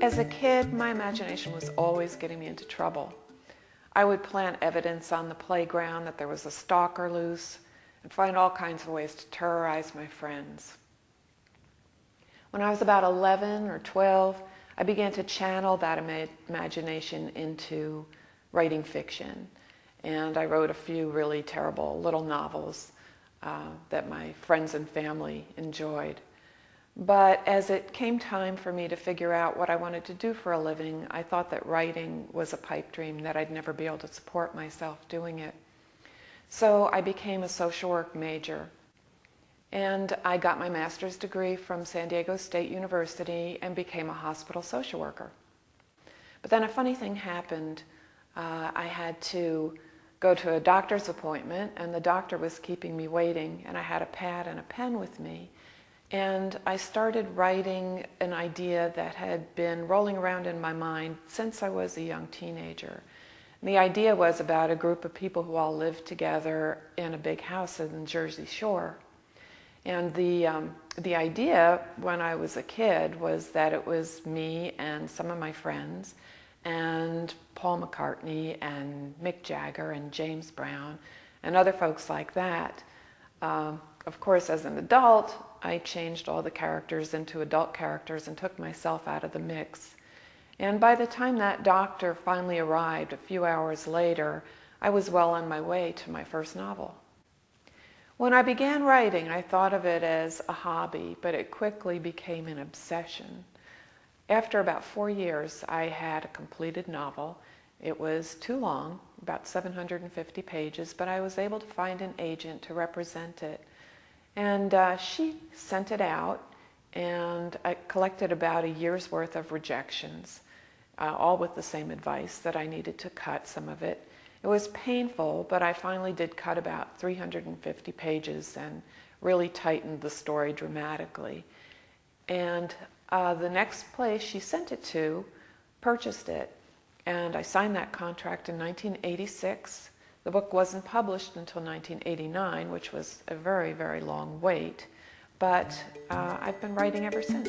As a kid, my imagination was always getting me into trouble. I would plant evidence on the playground that there was a stalker loose and find all kinds of ways to terrorize my friends. When I was about 11 or 12, I began to channel that imagination into writing fiction. And I wrote a few really terrible little novels that my friends and family enjoyed. But as it came time for me to figure out what I wanted to do for a living, I thought that writing was a pipe dream, that I'd never be able to support myself doing it. So I became a social work major. And I got my master's degree from San Diego State University and became a hospital social worker. But then a funny thing happened. I had to go to a doctor's appointment, and the doctor was keeping me waiting, and I had a pad and a pen with me. And I started writing an idea that had been rolling around in my mind since I was a young teenager. And the idea was about a group of people who all lived together in a big house in the Jersey Shore. And the idea when I was a kid was that it was me and some of my friends and Paul McCartney and Mick Jagger and James Brown and other folks like that. Of course, as an adult, I changed all the characters into adult characters and took myself out of the mix. And by the time that doctor finally arrived a few hours later, I was well on my way to my first novel. When I began writing, I thought of it as a hobby, but it quickly became an obsession. After about 4 years, I had a completed novel. It was too long, about 750 pages, but I was able to find an agent to represent it. And she sent it out, and I collected about a year's worth of rejections, all with the same advice that I needed to cut some of it. It was painful, but I finally did cut about 350 pages and really tightened the story dramatically. And the next place she sent it to purchased it, and I signed that contract in 1986. The book wasn't published until 1989, which was a very, very long wait, but I've been writing ever since.